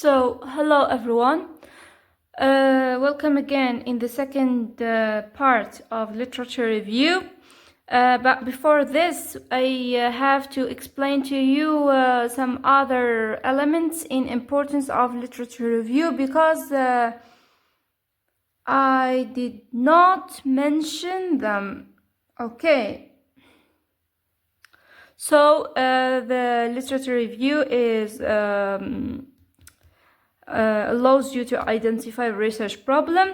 Hello everyone. Welcome again in the second part of literature review. But before this, I have to explain to you some other elements in importance of literature review because I did not mention them. Okay. The literature review is allows you to identify research problem,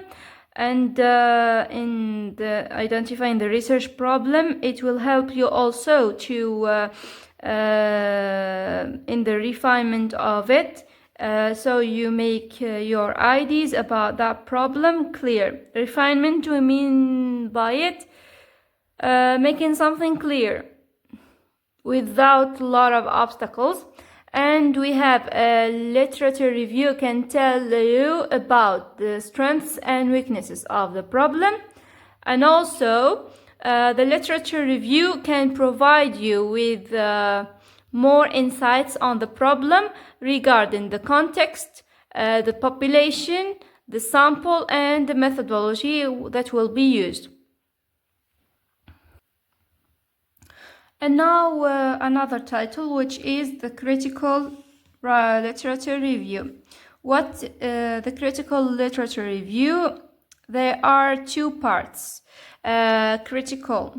and in the identifying the research problem, it will help you also to in the refinement of it, so you make your ideas about that problem clear. Refinement, we mean by it making something clear without a lot of obstacles. And we have a literature review can tell you about the strengths and weaknesses of the problem, and also the literature review can provide you with more insights on the problem regarding the context, the population, the sample, and the methodology that will be used. And now another title, which is the critical literature review. What the critical literature review? There are two parts. Critical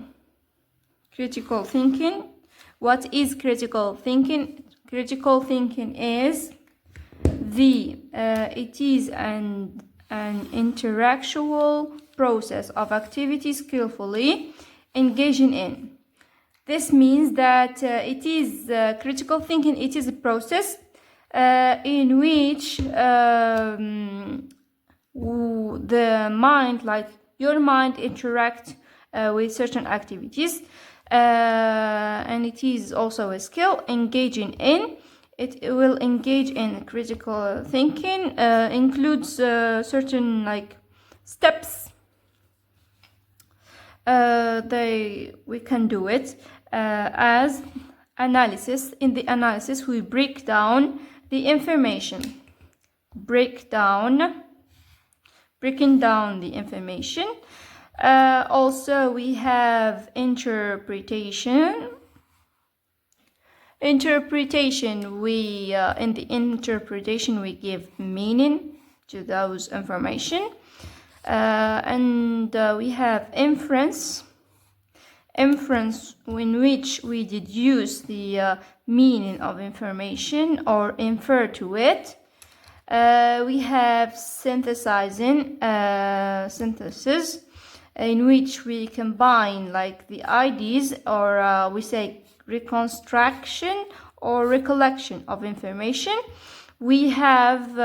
thinking. What is critical thinking? Critical thinking is it is an intellectual process of activity skillfully engaging in. This means that it is critical thinking. It is a process in which the mind, like your mind, interact with certain activities, and it is also a skill engaging in. It will engage in critical thinking. Includes certain steps. We can do it as analysis. In the analysis, we break down the information. Breaking down the information. Also, we have interpretation. In the interpretation, we give meaning to those information. And we have inference in which we deduce the meaning of information or infer to it. We have synthesis, in which we combine the ideas, or we say reconstruction or recollection of information. We have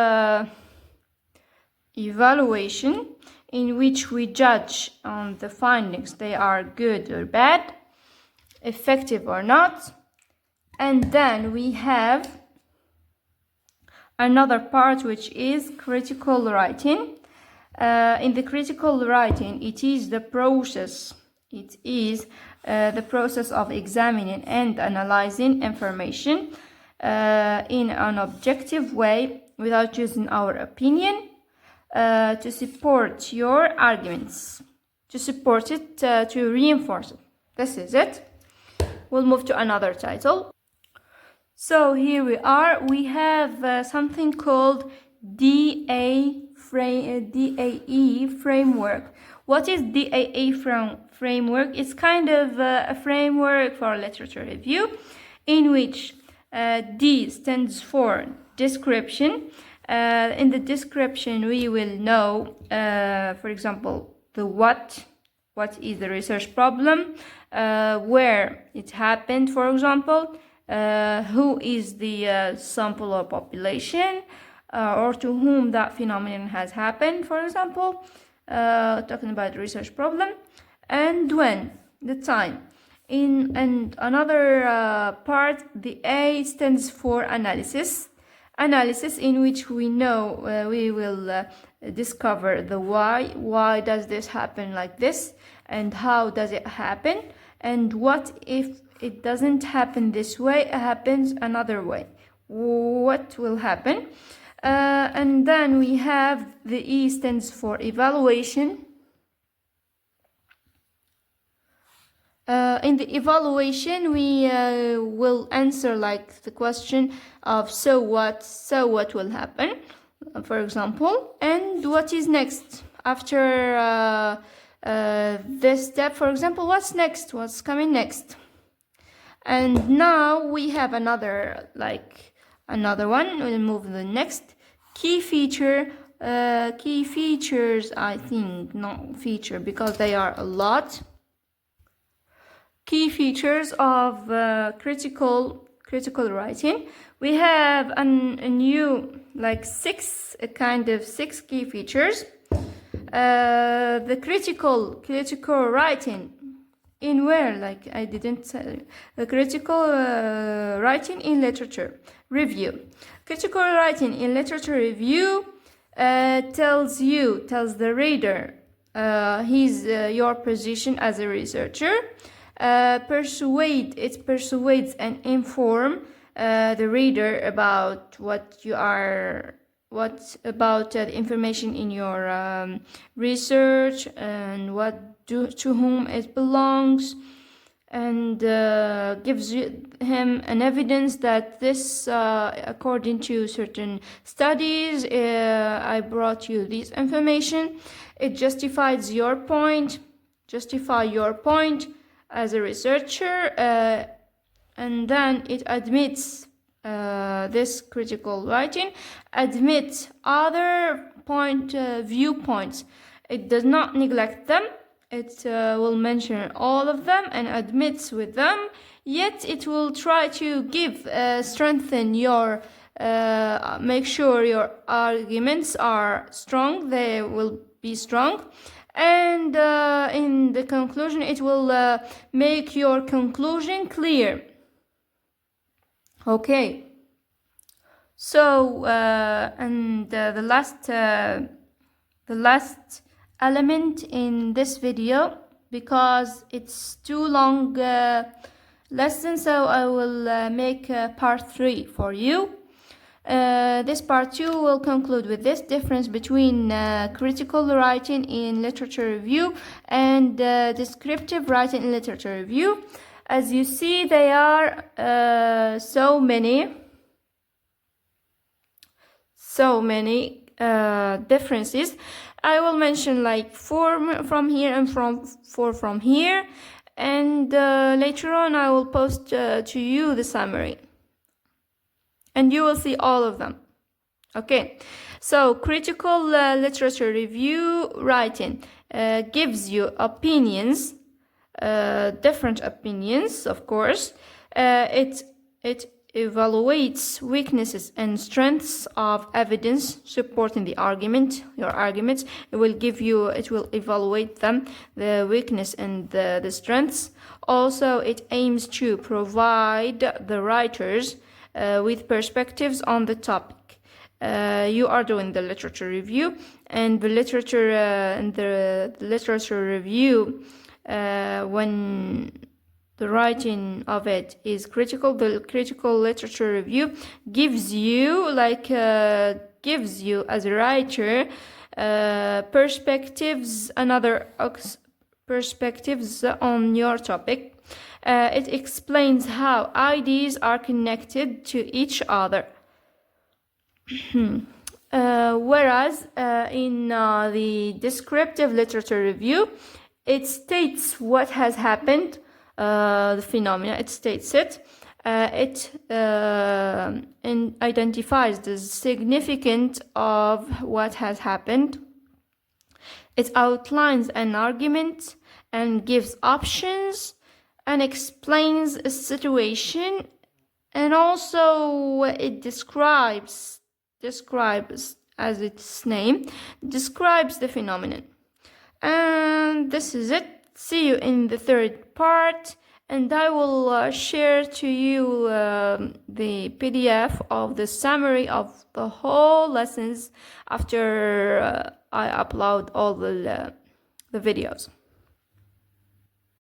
evaluation, in which we judge on the findings, they are good or bad, effective or not. And then we have another part, which is critical writing. In the critical writing, it is the process of examining and analyzing information in an objective way without using our opinion, to support your arguments, to support it, to reinforce it. This is it. We'll move to another title. So here we are. We have something called DAE framework. What is DAE framework? It's kind of a framework for literature review, in which D stands for description. In the description, we will know, for example, the what is the research problem, where it happened, for example, who is the sample or population, or to whom that phenomenon has happened, for example, talking about the research problem, and when, the time. And another part, the A stands for analysis, in which we know we will discover the why does this happen like this, and how does it happen, and what if it doesn't happen this way, it happens another way, what will happen. And then we have the E stands for evaluation. In the evaluation, we will answer like the question of so what will happen, for example, and what is next after this step. For example, what's next? What's coming next? And now we have another one. We'll move to the next key feature. Key features, I think, not feature because they are a lot. Key features of critical writing. We have a new six key features. The critical writing in where, I didn't say, the critical writing in literature review. Critical writing in literature review tells the reader your position as a researcher. It persuades and inform the reader about about the information in your research and to whom it belongs, and gives him an evidence that this, according to certain studies, I brought you this information. It justifies your point. As a researcher, and then it admits this critical writing admits other viewpoints. It does not neglect them. It will mention all of them and admits with them, yet it will try to strengthen your make sure your arguments are strong. They will be strong. And in the conclusion, it will make your conclusion clear. Okay. So, and the last element in this video, because it's too long lesson, so I will make part 3 for you. This part 2 will conclude with this difference between critical writing in literature review and descriptive writing in literature review. As you see, they are so many differences. I will mention 4 from here and 4 from here, and later on I will post to you the summary. And you will see all of them. Okay, so critical literature review writing gives you opinions, different opinions, of course. It evaluates weaknesses and strengths of evidence supporting your arguments. It will evaluate them, the weakness and the strengths. Also, it aims to provide the writers with perspectives on the topic. You are doing the literature review, and the literature review, when the writing of it is critical, the critical literature review gives you as a writer perspectives on your topic. It explains how ideas are connected to each other. Whereas in the descriptive literature review, it states what has happened, the phenomena, it states it. It identifies the significance of what has happened. It outlines an argument and gives options and explains a situation, and also it describes as its name, describes the phenomenon. And this is it. See you in the 3rd part, and I will share to you the PDF of the summary of the whole lessons after I upload all the videos.